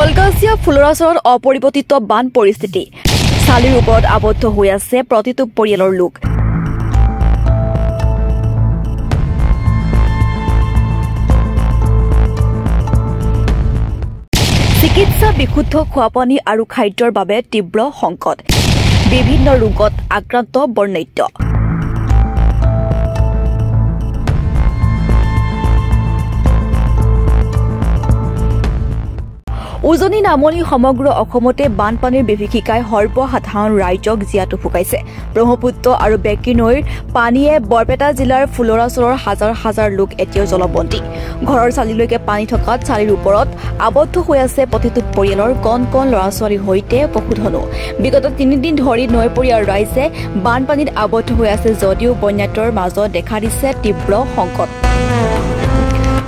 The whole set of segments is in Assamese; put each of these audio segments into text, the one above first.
কলকাছিয়া ফুলৰাচৰত অপৰিৱৰ্তিত বান পৰিস্থিতি চালিৰ ওপৰত আবদ্ধ হৈ আছে প্ৰতিটো পৰিয়ালৰ লোক। চিকিৎসা বিশুদ্ধ খোৱাপানী আৰু খাদ্যৰ বাবে তীব্ৰ সংকট বিভিন্ন ৰোগত আক্ৰান্ত বৰ্ণাঢ্য। উজনি নামনি সমগ্ৰ অসমতে বানপানীৰ বিভীষিকাই সৰ্বসাধাৰণ ৰাইজক জীয়াতু ফুকাইছে। ব্ৰহ্মপুত্ৰ আৰু বেঁকী নৈৰ পানীয়ে বৰপেটা জিলাৰ ফুলৰাচৰৰ হাজাৰ হাজাৰ লোক এতিয়াও জলবন্দী। ঘৰৰ চালিলৈকে পানী থকাত চালিৰ ওপৰত আবদ্ধ হৈ আছে প্ৰতিটো পৰিয়ালৰ কণ কণ ল'ৰা ছোৱালীৰ সৈতে পশুধনো। বিগত 3 দিন ধৰি নৈপৰীয়াৰ ৰাইজে বানপানীত আবদ্ধ হৈ আছে যদিও বন্যাতৰ মাজত দেখা দিছে তীব্ৰ সংকট।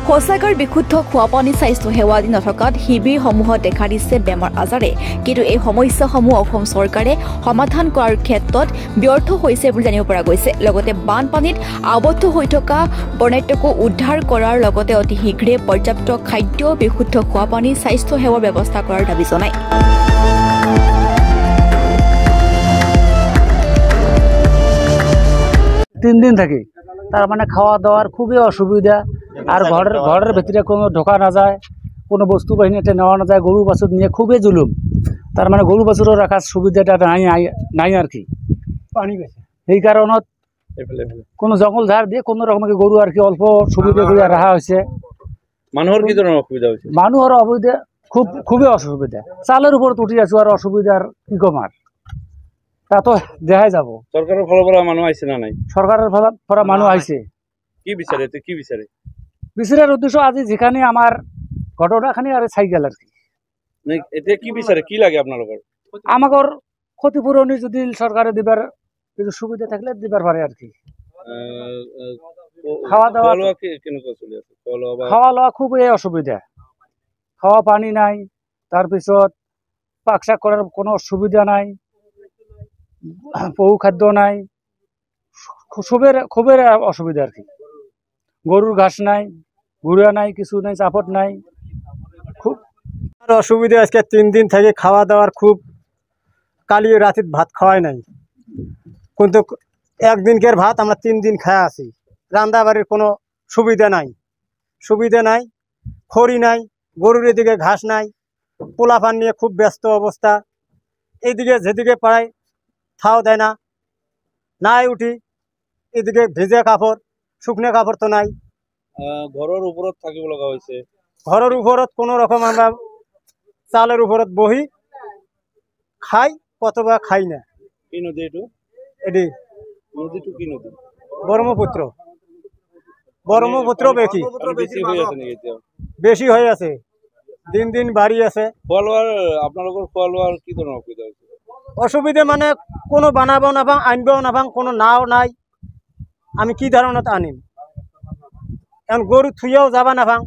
শৌচাগাৰ বিশুদ্ধ খোৱাপানী স্বাস্থ্য সেৱা আদি নথকাত শিবিৰসমূহত দেখা দিছে বেমাৰ আজাৰে। কিন্তু এই সমস্যাসমূহ অসম চৰকাৰে সমাধান কৰাৰ ক্ষেত্ৰত ব্যৰ্থ হৈছে বুলি জানিব পৰা গৈছে। লগতে বানপানীত আবদ্ধ হৈ থকা বৰ্ণাঢ্যকো উদ্ধাৰ কৰাৰ লগতে অতি শীঘ্ৰে পৰ্যাপ্ত খাদ্য বিশুদ্ধ খোৱাপানী স্বাস্থ্য সেৱাৰ ব্যৱস্থা কৰাৰ দাবী জনায়। 3 দিন থাকি তার মানে খাওয়া দাওয়ার খুবই অসুবিধা। আর ঘরের ভিতরে কোনো ঢোকা না যায়, কোনো বস্তু বাহিনীতে নেওয়া না যায়, গরু বাছুর নিয়ে খুবই জুলুম। তার মানে গরু বাছুরও রাখার সুবিধাটা নাই আর কি। এই কারণত কোনো জঙ্গল ঝাড় দিয়ে কোনো রকম গরু আর কি অল্প সুবিধা করে রাখা হয়েছে। মানুহৰ কি ধৰণৰ অসুবিধা হৈছে? মানুহৰ অসুবিধা খুবই অসুবিধা। চালেৰ উপৰ উঠি আছো আৰ অসুবিধাৰ কি কম আৰ তা তো দেখাই যাব। সৰকাৰেৰ ফালৰ পৰা মানুহ আহিছে না নাই? সৰকাৰেৰ পৰা মানুহ আহিছে। কি বিচাৰে কি বিচাৰে? বিচাৰাৰ উদ্দেশ্য আজি যেখানে আমাৰ ঘটনাখানি আৰ সাইকেল আৰ কি। এতিয়া কি বিচাৰে, কি লাগে আপোনালোকৰ? আমাকৰ ক্ষতিপূৰণ যদি সৰকাৰে দিবাৰ কিছু সুবিধা থাকলে দিবাৰ পাৰে আৰ কি। খাওয়া দাওয়া কেনেকুৱা চলি আছে? খাওয়া দাওয়া খুবই অসুবিধা। খাওয়া পানি নাই, তাৰপিছত পাক শাক করার কোনো সুবিধা নাই, পশু খাদ্য নাই, খুবই অসুবিধা আর কি। গরুর ঘাস নাই, ঘুরা নাই, কিছু নাই, চাপট নাই, খুব অসুবিধা। আজকে 3 দিন থেকে খাওয়া দাওয়ার খুব কালি রাতে ভাত খাওয়াই নাই, কিন্তু একদিনকার ভাত আমরা 3 দিন খাওয়া আছি। রান্না বাড়ির কোনো সুবিধা নাই, খড়ি নাই, গরুর এদিকে ঘাস নাই, পোলাপান নিয়ে খুব ব্যস্ত অবস্থা। এইদিকে যেদিকে পাড়ায় থাও দেয় না, নাই উঠি, এদিকে ভেজা কাপড়, শুকনো কাপড় তো নাই। ঘৰৰ ওপৰত থাকিব লগা হৈছে। ঘরের উপরত কোনো রকম আমরা চালের উপরত বহি খাই, কতবা খাই না। কি নদী এইটো? এটি নদীটো কি নদী? ব্রহ্মপুত্র বেশি বেছি হৈ আছে নেকি এতিয়া? বেশি হয়ে আছে, দিন দিন বাড়ি আছে। খোৱা লোৱাৰ আপোনালোকৰ খোৱা লোৱাৰ কি ধৰণৰ অসুবিধা হৈছে? অসুবিধা মানে কোনো বানাবও নাপাং, আনবও নাপাং, কোনো নাও নাই। আমি কি ধরনত আনিম? এখন গরু থুইয়াও যাবা নাপাং।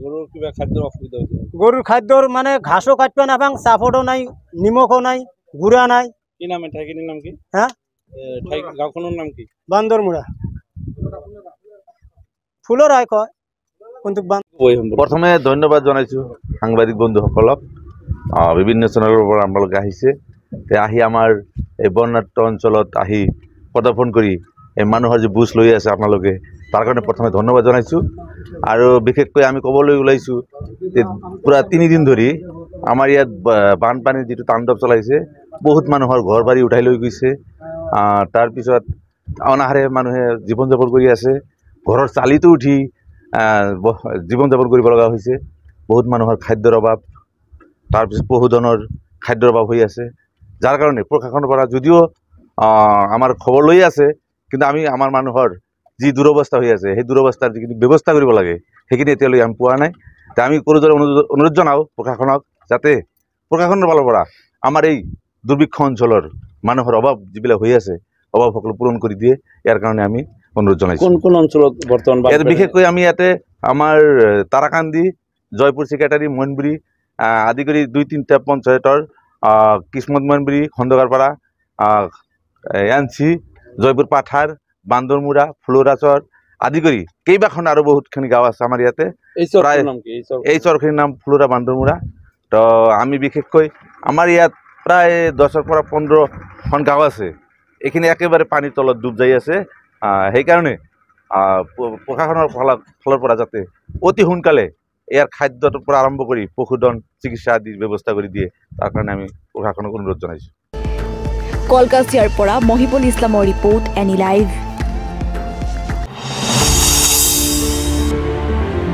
গৰুৰ কিবা খাদ্যৰ অসুবিধা হৈছে? গরুর খাদ্যর মানে ঘাসও কাটবে নাপাং, চাপড়ও নাই, নিমখও নাই, গুড়া নাই। কি নাম ঠাইখিনিৰ নাম কি? হ্যাঁ, গাঁওখনৰ নাম কি? বান্দৰমুড়া। ফুলৰাই কয় কিন্তু। প্ৰথমে ধন্যবাদ জনাইছো সাংবাদিক বন্ধুসকলক। বিভিন্ন চেনেলৰ পৰা আপোনালোকে আহিছে, আহি আমাৰ এই বন্যাত্ম অঞ্চলত আহি প্ৰদৰ্শন কৰি এই মানুহৰ যে বুজ লৈ আছে আপোনালোকে, তাৰ কাৰণে প্ৰথমে ধন্যবাদ জনাইছোঁ। আৰু বিশেষকৈ আমি ক'বলৈ ওলাইছোঁ যে পুৰা 3 দিন ধৰি আমাৰ ইয়াত বানপানীৰ যিটো তাণ্ডৱ চলাইছে, বহুত মানুহৰ ঘৰ বাৰী উঠাই লৈ গৈছে। তাৰপিছত অনাহাৰে মানুহে জীৱন যাপন কৰি আছে, ঘৰৰ চালিতো উঠি জীৱন যাপন কৰিব লগা হৈছে। বহুত মানুহৰ খাদ্যৰ অভাৱ, তাৰপিছত পশুধনৰ খাদ্যৰ অভাৱ হৈ আছে, যাৰ কাৰণে প্ৰশাসনৰ পৰা যদিও আমাৰ খবৰ লৈ আছে, কিন্তু আমি আমাৰ মানুহৰ যি দুৰৱস্থা হৈ আছে সেই দুৰৱস্থাৰ যিখিনি ব্যৱস্থা কৰিব লাগে সেইখিনি এতিয়ালৈ আমি পোৱা নাই। আমি কৰোঁদৰে অনুৰোধ জনাওঁ প্ৰশাসনক, যাতে প্ৰশাসনৰ ফালৰ পৰা আমাৰ এই দুৰ্ভিক্ষ অঞ্চলৰ মানুহৰ অভাৱ যিবিলাক হৈ আছে অভাৱসকল পূৰণ কৰি দিয়ে, ইয়াৰ কাৰণে আমি অনুৰোধ জনাইছোঁ। কোন অঞ্চলত বৰ্তমান বিশেষকৈ আমি ইয়াতে আমাৰ তাৰাকান্দি, জয়পুৰ ছেক্ৰেটাৰী, মইনবুৰী আদি কৰি 2-3টা পঞ্চায়তৰ কিসমত মইনবুৰী, খন্দকাৰপাৰা, এনচি, জয়পুৰ পাথাৰ, বান্দৰমুৰা, ফুলৰাচৰ আদি কৰি কেইবাখন আৰু বহুতখিনি গাঁও আছে আমাৰ ইয়াতে। এই চৰখিনিৰ নাম ফুলৰা বান্দৰমুৰা। তো আমি বিশেষকৈ আমাৰ ইয়াত প্ৰায় 10ৰ পৰা 15খন গাঁও আছে, এইখিনি একেবাৰে পানীৰ তলত ডুব যাই আছে। সেইকাৰণে প্ৰশাসনৰ ফালৰ পৰা যাতে অতি সোনকালে ইয়াৰ খাদ্যৰ পৰা আৰম্ভ কৰি পশুধন চিকিৎসা আদিৰ ব্যৱস্থা কৰি দিয়ে, তাৰ কাৰণে আমি প্ৰশাসনক অনুৰোধ জনাইছোঁ। কলকাছিয়াৰ পৰা মহিবুল ইছলামৰ ৰিপৰ্ট, এনি লাইভ।